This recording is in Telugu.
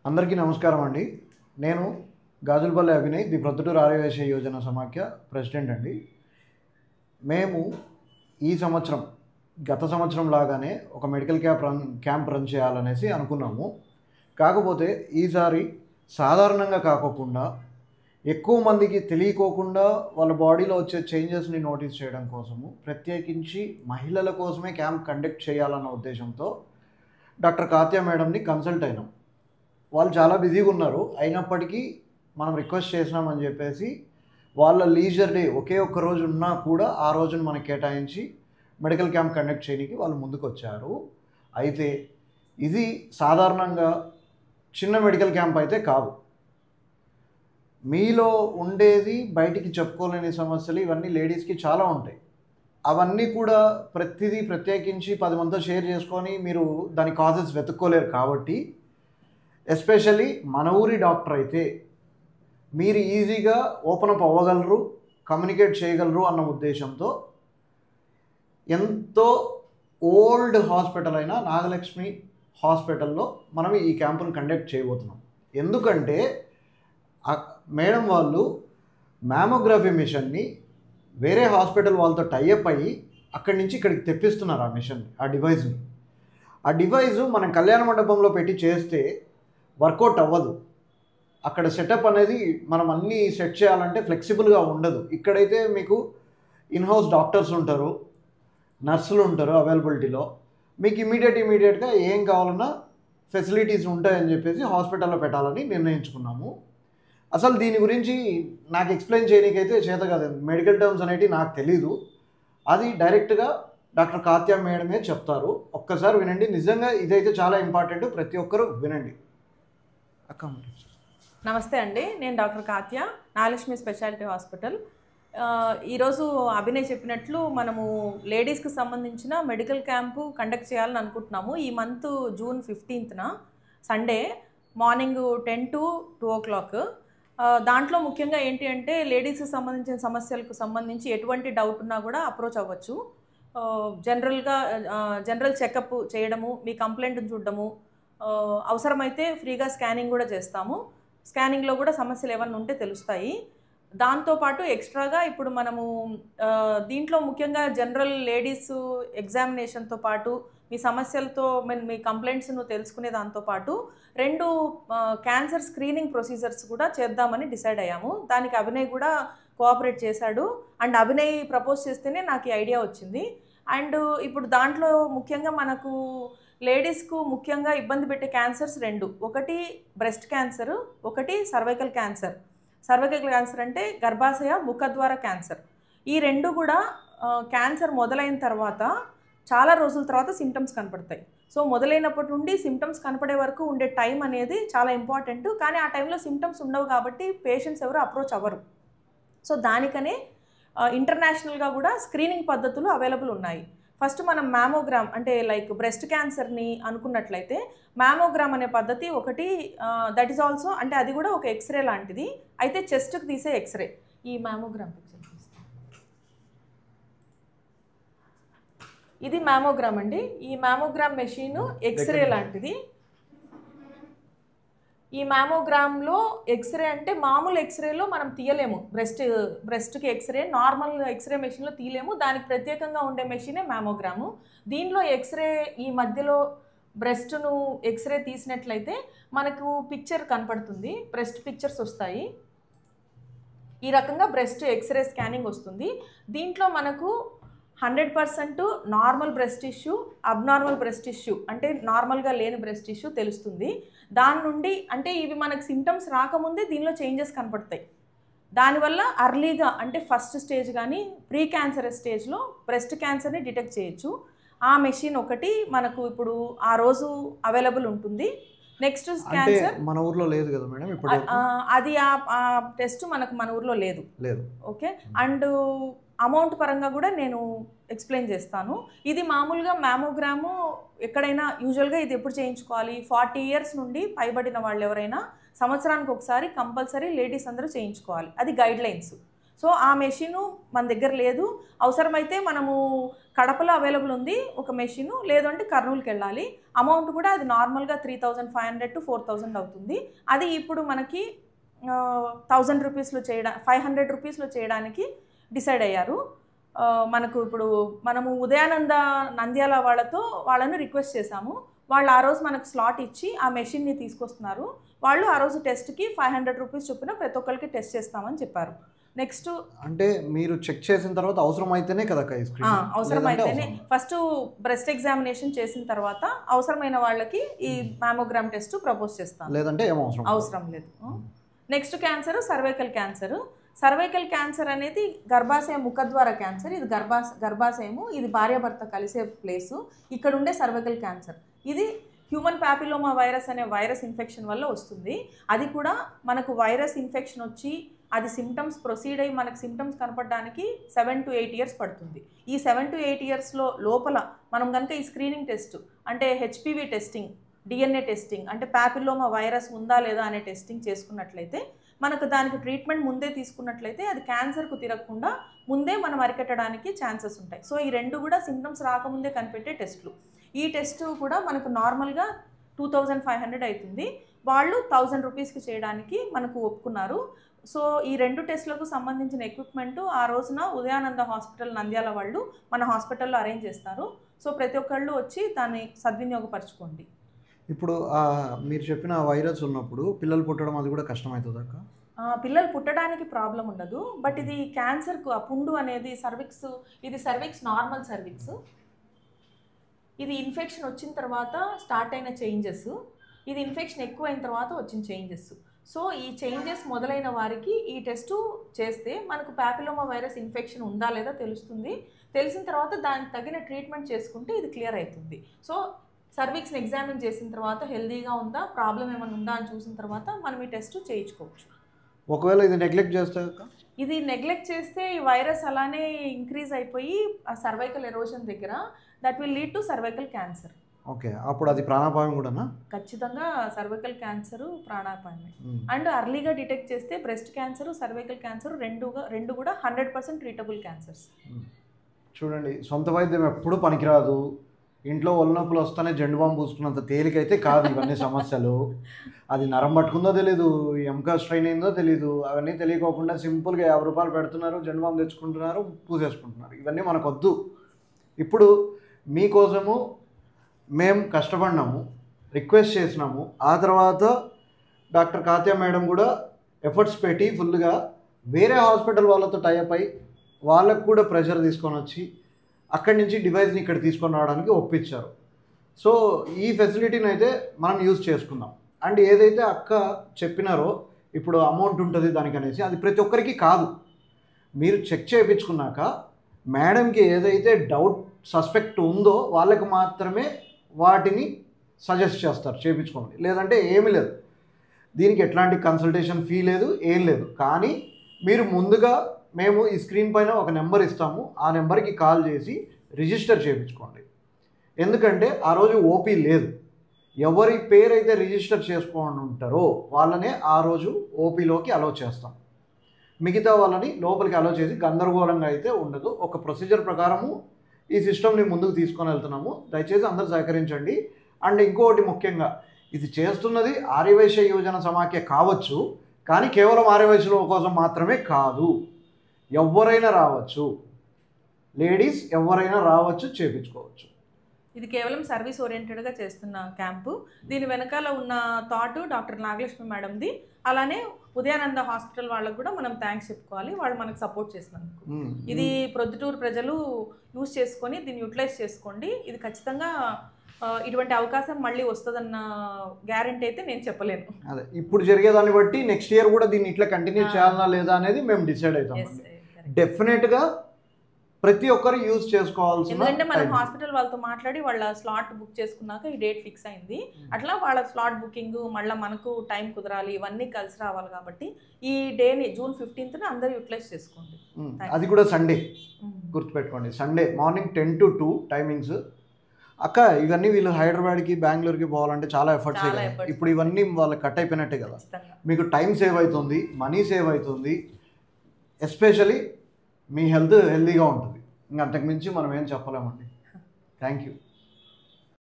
అందరికీ నమస్కారం అండి. నేను గాజులపల్లి అభినయ్, ది ప్రొద్దుటూరు ఆర్యవైశ్య యోజన సమాఖ్య ప్రెసిడెంట్ అండి. మేము ఈ సంవత్సరం గత సంవత్సరం లాగానే ఒక మెడికల్ క్యాంప్ రన్ చేయాలనేసి అనుకున్నాము. కాకపోతే ఈసారి సాధారణంగా కాకోకుండా ఎక్కువ మందికి తెలియకోకుండా వాళ్ళ బాడీలో వచ్చే చేంజెస్ని నోటీస్ చేయడం కోసము, ప్రత్యేకించి మహిళల కోసమే క్యాంప్ కండక్ట్ చేయాలన్న ఉద్దేశంతో డాక్టర్ కాత్య మేడంని కన్సల్ట్ అయినాం. వాళ్ళు చాలా బిజీగా ఉన్నారు, అయినప్పటికీ మనం రిక్వెస్ట్ చేసినామని చెప్పేసి వాళ్ళ లీజర్ డే ఒకే ఒక్క రోజు ఉన్నా కూడా ఆ రోజును మనకి కేటాయించి మెడికల్ క్యాంప్ కండక్ట్ చేయడానికి వాళ్ళు ముందుకు వచ్చారు. అయితే ఇది సాధారణంగా చిన్న మెడికల్ క్యాంప్ అయితే కాదు. మీలో ఉండేది బయటికి చెప్పుకోలేని సమస్యలు ఇవన్నీ లేడీస్కి చాలా ఉంటాయి. అవన్నీ కూడా ప్రత్యేకించి 10 మందితో షేర్ చేసుకొని మీరు దాని కాజెస్ వెతుక్కోలేరు. కాబట్టి ఎస్పెషల్లీ మన ఊరి డాక్టర్ అయితే మీరు ఈజీగా ఓపెన్ అప్ అవ్వగలరు, కమ్యూనికేట్ చేయగలరు అన్న ఉద్దేశంతో ఎంతో ఓల్డ్ హాస్పిటల్ అయిన నాగలక్ష్మి హాస్పిటల్లో మనం ఈ క్యాంపును కండక్ట్ చేయబోతున్నాం. ఎందుకంటే మేడం వాళ్ళు మ్యామోగ్రఫీ మిషన్ని వేరే హాస్పిటల్ వాళ్ళతో టైఅప్ అయ్యి అక్కడి నుంచి ఇక్కడికి తెప్పిస్తున్నారు. ఆ మిషన్, ఆ డివైజు మనం కళ్యాణ మండపంలో పెట్టి చేస్తే వర్కౌట్ అవ్వదు. అక్కడ సెటప్ అనేది మనం అన్నీ సెట్ చేయాలంటే ఫ్లెక్సిబుల్గా ఉండదు. ఇక్కడైతే మీకు ఇన్హౌస్ డాక్టర్స్ ఉంటారు, నర్సులు ఉంటారు అవైలబిలిటీలో. మీకు ఇమీడియట్గా ఏం కావాలన్నా ఫెసిలిటీస్ ఉంటాయని చెప్పేసి హాస్పిటల్లో పెట్టాలని నిర్ణయించుకున్నాము. అసలు దీని గురించి నాకు ఎక్స్ప్లెయిన్ చేయడానికైతే చేత కాదు, మెడికల్ టర్మ్స్ అనేవి నాకు తెలీదు. అది డైరెక్ట్గా డాక్టర్ కాత్య మేడమే చెప్తారు. ఒక్కసారి వినండి, నిజంగా ఇదైతే చాలా ఇంపార్టెంట్, ప్రతి ఒక్కరూ వినండి. నమస్తే అండి, నేను doctor Kathya, Nagalakshmi speciality hospital. ఈరోజు అభినయ్ చెప్పినట్లు మనము లేడీస్కి సంబంధించిన మెడికల్ క్యాంపు కండక్ట్ చేయాలని అనుకుంటున్నాము. ఈ మంత్ జూన్ 15న సండే మార్నింగ్ 10 to 2 o'clock. దాంట్లో ముఖ్యంగా ఏంటి అంటే లేడీస్కి సంబంధించిన సమస్యలకు సంబంధించి ఎటువంటి డౌట్ ఉన్నా కూడా అప్రోచ్ అవ్వచ్చు. జనరల్ చెకప్ చేయడము, మీ కంప్లైంట్ని చూడడము, అవసరమైతే ఫ్రీగా స్కానింగ్ కూడా చేస్తాము. స్కానింగ్లో కూడా సమస్యలు ఏమన్నా ఉంటే తెలుస్తాయి. దాంతోపాటు ఎక్స్ట్రాగా ఇప్పుడు మనము దీంట్లో ముఖ్యంగా జనరల్ లేడీస్ ఎగ్జామినేషన్తో పాటు మీ సమస్యలతో మీ కంప్లైంట్స్ను తెలుసుకునే దాంతోపాటు 2 క్యాన్సర్ స్క్రీనింగ్ ప్రొసీజర్స్ కూడా చేద్దామని డిసైడ్ అయ్యాము. దానికి అభినయ్ కూడా కోఆపరేట్ చేశాడు. అండ్ అభినయ్ ప్రపోజ్ చేస్తేనే నాకు ఈ ఐడియా వచ్చింది. అండ్ ఇప్పుడు దాంట్లో ముఖ్యంగా మనకు లేడీస్కు ముఖ్యంగా ఇబ్బంది పెట్టే క్యాన్సర్స్ 2, ఒకటి బ్రెస్ట్ క్యాన్సర్, ఒకటి సర్వైకల్ క్యాన్సర్. సర్వైకల్ క్యాన్సర్ అంటే గర్భాశయ ముఖద్వార క్యాన్సర్. ఈ 2 కూడా క్యాన్సర్ మొదలైన తర్వాత చాలా రోజుల తర్వాత సిమ్టమ్స్ కనపడతాయి. సో మొదలైనప్పటి నుండి సిమ్టమ్స్ కనపడే వరకు ఉండే టైం అనేది చాలా ఇంపార్టెంట్. కానీ ఆ టైంలో సిమ్టమ్స్ ఉండవు కాబట్టి పేషెంట్స్ ఎవరు అప్రోచ్ అవ్వరు. సో దానికనే ఇంటర్నేషనల్గా కూడా స్క్రీనింగ్ పద్ధతులు అవైలబుల్ ఉన్నాయి. ఫస్ట్ మనం మ్యామోగ్రామ్ అంటే లైక్ బ్రెస్ట్ క్యాన్సర్ని అనుకున్నట్లయితే మ్యామోగ్రామ్ అనే పద్ధతి ఒకటి, దట్ ఈస్ ఆల్సో అంటే అది కూడా ఒక ఎక్స్రే లాంటిది, అయితే చెస్ట్కి తీసే ఎక్స్రే. ఈ మ్యామోగ్రామ్ పిక్చర్ ఇది మ్యామోగ్రామ్ అండి. ఈ మ్యామోగ్రామ్ మెషిన్ ఎక్స్రే లాంటిది. ఈ మ్యామోగ్రామ్లో ఎక్స్రే అంటే మామూలు ఎక్స్రేలో మనం తీయలేము, బ్రెస్ట్కి ఎక్స్రే నార్మల్ ఎక్స్రే మెషిన్లో తీయలేము. దానికి ప్రత్యేకంగా ఉండే మెషినే మ్యామోగ్రాము. దీనిలో ఎక్స్రే ఈ మధ్యలో బ్రెస్ట్ను ఎక్స్రే తీసినట్లయితే మనకు పిక్చర్ కనపడుతుంది, బ్రెస్ట్ పిక్చర్స్ వస్తాయి. ఈ రకంగా బ్రెస్ట్ ఎక్స్రే స్కానింగ్ వస్తుంది. దీంట్లో మనకు 100% normal breast tissue, abnormal breast tissue అంటే నార్మల్గా లేని బ్రెస్ట్ టిష్యూ తెలుస్తుంది. దాని నుండి అంటే ఇవి మనకు సిమ్టమ్స్ రాకముందే దీనిలో చేంజెస్ కనపడతాయి. దానివల్ల అర్లీగా అంటే ఫస్ట్ స్టేజ్ కానీ ప్రీ క్యాన్సర్ స్టేజ్లో బ్రెస్ట్ క్యాన్సర్ని డిటెక్ట్ చేయొచ్చు. ఆ మెషిన్ ఒకటి మనకు ఇప్పుడు ఆ రోజు అవైలబుల్ ఉంటుంది. నెక్స్ట్ క్యాన్సర్ మన ఊర్లో లేదు కదా మేడం, ఇప్పుడు అది ఆ టెస్ట్ మనకు మన ఊర్లో లేదు. ఓకే. అండ్ అమౌంట్ పరంగా కూడా నేను ఎక్స్ప్లెయిన్ చేస్తాను. ఇది మామూలుగా మ్యామోగ్రాము ఎక్కడైనా యూజువల్గా ఇది ఎప్పుడు చేయించుకోవాలి, 40 years నుండి పైబడిన వాళ్ళు ఎవరైనా సంవత్సరానికి ఒకసారి కంపల్సరీ లేడీస్ అందరూ చేయించుకోవాలి. అది గైడ్ లైన్స్. సో ఆ మెషిను మన దగ్గర లేదు. అవసరమైతే మనము కడపలో అవైలబుల్ ఉంది ఒక మెషిను, లేదంటే కర్నూలుకి వెళ్ళాలి. అమౌంట్ కూడా అది నార్మల్గా 3500 to 4000 అవుతుంది. అది ఇప్పుడు మనకి 1000 రూపీస్లో 500 రూపీస్లో చేయడానికి డిసైడ్ అయ్యారు. మనకు ఇప్పుడు మనము ఉదయానంద నంద్యాల వాళ్ళని రిక్వెస్ట్ చేశాము. వాళ్ళు ఆ రోజు మనకు స్లాట్ ఇచ్చి ఆ మెషిన్ని తీసుకొస్తున్నారు. వాళ్ళు ఆ రోజు టెస్ట్కి 500 రూపీస్ చొప్పున ప్రతి ఒక్కరికి టెస్ట్ చేస్తామని చెప్పారు. నెక్స్ట్ అంటే మీరు చెక్ చేసిన తర్వాత అవసరమైతేనే కదా అవసరమైతేనే ఫస్ట్ బ్రెస్ట్ ఎగ్జామినేషన్ చేసిన తర్వాత అవసరమైన వాళ్ళకి ఈ మ్యామోగ్రామ్ టెస్ట్ ప్రపోజ్ చేస్తాం, లేదంటే అవసరం లేదు. Next cancer cervical cancer. Cervical cancer అనేది గర్భాశయ ముఖద్వార క్యాన్సర్. ఇది గర్భాశయము, ఇది భార్యాభర్త కలిసే ప్లేసు. ఇక్కడ ఉండే సర్వైకల్ క్యాన్సర్ ఇది హ్యూమన్ ప్యాపిలోమా వైరస్ అనే వైరస్ ఇన్ఫెక్షన్ వల్ల వస్తుంది. అది కూడా మనకు వైరస్ ఇన్ఫెక్షన్ వచ్చి అది సిమ్టమ్స్ ప్రొసీడ్ అయ్యి మనకు సిమ్టమ్స్ కనపడడానికి 7 to 8 years పడుతుంది. ఈ 7 to 8 years లోపల మనం కనుక ఈ స్క్రీనింగ్ టెస్ట్ అంటే హెచ్పివి టెస్టింగ్, డిఎన్ఏ టెస్టింగ్ అంటే ప్యాపిలోమా వైరస్ ఉందా లేదా అనే టెస్టింగ్ చేసుకున్నట్లయితే, మనకు దానికి ట్రీట్మెంట్ ముందే తీసుకున్నట్లయితే అది క్యాన్సర్కు తిరగకుండా ముందే మనం అరికట్టడానికి ఛాన్సెస్ ఉంటాయి. సో ఈ రెండు కూడా సిమ్టమ్స్ రాకముందే కనిపెట్టే టెస్టులు. ఈ టెస్ట్ కూడా మనకు నార్మల్గా 2500 అవుతుంది. వాళ్ళు 1000 రూపీస్కి చేయడానికి మనకు ఒప్పుకున్నారు. సో ఈ రెండు టెస్టులకు సంబంధించిన ఎక్విప్మెంటు ఆ రోజున ఉదయానంద హాస్పిటల్ నంద్యాల వాళ్ళు మన హాస్పిటల్లో అరేంజ్ చేస్తారు. సో ప్రతి ఒక్కళ్ళు వచ్చి దాన్ని సద్వినియోగపరచుకోండి. ఇప్పుడు మీరు చెప్పిన వైరస్ ఉన్నప్పుడు పిల్లలు పుట్టడం అది కూడా కష్టమవుతుంది అక్క? పిల్లలు పుట్టడానికి ప్రాబ్లం ఉండదు. బట్ ఇది క్యాన్సర్కు ఆ పుండు అనేది ఇది సర్విక్స్ నార్మల్ సర్విక్స్. ఇది ఇన్ఫెక్షన్ వచ్చిన తర్వాత స్టార్ట్ అయిన చేంజెస్, ఇది ఇన్ఫెక్షన్ ఎక్కువైన తర్వాత వచ్చిన చేంజెస్. సో ఈ చేంజెస్ మొదలైన వారికి ఈ టెస్టు చేస్తే మనకు ప్యాపిలోమా వైరస్ ఇన్ఫెక్షన్ ఉందా లేదా తెలుస్తుంది. తెలిసిన తర్వాత దానికి తగిన ట్రీట్మెంట్ చేసుకుంటే ఇది క్లియర్ అవుతుంది. సో సర్విక్స్ని ఎగ్జామిన్ చేసిన తర్వాత హెల్దీగా ఉందా, ప్రాబ్లం ఏమైనా ఉందా అని చూసిన తర్వాత మనం ఈ టెస్ట్ చేయించుకోవచ్చు. ఒకవేళ ఇది నెగ్లెక్ట్ చేస్తే ఇది నెగ్లెక్ట్ చేస్తే ఈ వైరస్ అలానే ఇంక్రీజ్ అయిపోయి ఆ సర్వైకల్ ఎరోషన్ దగ్గర that will lead to cervical cancer. Okay, అప్పుడు అది ప్రాణాపాయం కూడానా? ఖచ్చితంగా సర్వైకల్ క్యాన్సర్ ప్రాణాపాయమే. అండ్ అర్లీగా డిటెక్ట్ చేస్తే బ్రెస్ట్ క్యాన్సర్, సర్వైకల్ క్యాన్సర్ రెండు కూడా 100% ట్రీటబుల్ క్యాన్సర్స్. చూడండి, సొంత వైద్యం ఎప్పుడు పనికిరాదు. ఇంట్లో ఒళ్ళనొప్పులు వస్తానే జెండు బాంబు పూసుకున్నంత తేలికైతే కాదు ఇవన్నీ సమస్యలు. అది నరం పట్టుకుందో తెలీదు, ఎంకా స్ట్రైన్ అయిందో తెలీదు. అవన్నీ తెలియకోకుండా సింపుల్గా 50 రూపాయలు పెడుతున్నారు, జెండు బాంబు తెచ్చుకుంటున్నారు, పూసేసుకుంటున్నారు. ఇవన్నీ మనకు వద్దు. ఇప్పుడు మీకోసము మేము కష్టపడినాము, రిక్వెస్ట్ చేసినాము. ఆ తర్వాత డాక్టర్ కాత్యా మేడం కూడా ఎఫర్ట్స్ పెట్టి ఫుల్గా వేరే హాస్పిటల్ వాళ్ళతో టైఅప్ అయ్యి వాళ్ళకు కూడా ప్రెషర్ తీసుకొని వచ్చి అక్కడి నుంచి డివైస్ని ఇక్కడ తీసుకొని రావడానికి ఒప్పించారు. సో ఈ ఫెసిలిటీని అయితే మనం యూజ్ చేసుకుందాం. అండ్ ఏదైతే అక్క చెప్పినారో ఇప్పుడు అమౌంట్ ఉంటుంది దానికి అనేసి, అది ప్రతి ఒక్కరికి కాదు. మీరు చెక్ చేయించుకున్నాక మేడంకి ఏదైతే డౌట్ సస్పెక్ట్ ఉందో వాళ్ళకి మాత్రమే వాటిని సజెస్ట్ చేస్తారు, చేయించుకోండి. లేదంటే ఏమీ లేదు, దీనికి ఎట్లాంటి కన్సల్టేషన్ ఫీ లేదు, ఏం లేదు. కానీ మీరు ముందుగా మేము ఈ స్క్రీన్ పైన ఒక నెంబర్ ఇస్తాము, ఆ నెంబర్కి కాల్ చేసి రిజిస్టర్ చేయించుకోండి. ఎందుకంటే ఆ రోజు ఓపీ లేదు. ఎవరి పేరైతే రిజిస్టర్ చేసుకొని ఉంటారో వాళ్ళనే ఆ రోజు ఓపీలోకి అలౌ చేస్తాం. మిగతా వాళ్ళని లోపలికి అలౌ చేసి గందరగోళంగా అయితే ఉండదు. ఒక ప్రొసీజర్ ప్రకారము ఈ సిస్టమ్ని ముందుకు తీసుకొని వెళ్తున్నాము. దయచేసి అందరూ సహకరించండి. అండ్ ఇంకొకటి ముఖ్యంగా, ఇది చేస్తున్నది ఆర్యవైశ్య యోజన సమాఖ్య కావచ్చు, కానీ కేవలం ఆర్యవైశ్యుల కోసం మాత్రమే కాదు. ఎవరైనా రావచ్చు, లేడీస్ ఎవరైనా రావచ్చు, చేయించుకోవచ్చు. ఇది కేవలం సర్వీస్ ఓరియంటెడ్గా చేస్తున్న క్యాంపు. దీని వెనకాల ఉన్న థాట్ డాక్టర్ నాగలక్ష్మి మేడంది. అలానే ఉదయానంద హాస్పిటల్ వాళ్ళకు కూడా మనం థ్యాంక్స్ చెప్పుకోవాలి, వాళ్ళు మనకు సపోర్ట్ చేసినందుకు. ఇది ప్రొద్దుటూరు ప్రజలు యూజ్ చేసుకొని దీన్ని యూటిలైజ్ చేసుకోండి. ఇది ఖచ్చితంగా ఇటువంటి అవకాశం మళ్ళీ వస్తుందన్న గ్యారంటీ అయితే నేను చెప్పలేను. అదే ఇప్పుడు జరిగేదాన్ని బట్టి నెక్స్ట్ ఇయర్ కూడా దీన్ని ఇట్లా కంటిన్యూ చేయాలా లేదా అనేది మేము డిసైడ్ అవుతాం. డెఫినెట్గా ప్రతి ఒక్కరు యూజ్ చేసుకోవాల్సిన, ఎందుకంటే మనం హాస్పిటల్ వాళ్ళతో మాట్లాడి వాళ్ళ స్లాట్ బుక్ చేసుకున్నాక ఈ డేట్ ఫిక్స్ అయింది. అట్లా వాళ్ళ స్లాట్ బుకింగ్ మళ్ళీ మనకు టైం కుదరాలి, ఇవన్నీ కలిసి రావాలి. కాబట్టి ఈ డేని June 15th అందరూ యూటిలైజ్ చేసుకోండి. అది కూడా సండే గుర్తుపెట్టుకోండి. Sunday morning 10 to 2 timings. అక్క ఇవన్నీ వీళ్ళు హైదరాబాద్కి బెంగళూరుకి పోవాలంటే చాలా ఎఫర్ట్స్. ఇప్పుడు ఇవన్నీ వాళ్ళకి కట్ అయిపోయినట్టే కదా. మీకు టైం సేవ్ అవుతుంది, మనీ సేవ్ అవుతుంది. ఎస్పెషలీ మీ హెల్త్ హెల్తీగా ఉంటుంది. ఇంకా అంతకుమించి మనం ఏం చెప్పలేమండి. Thank you.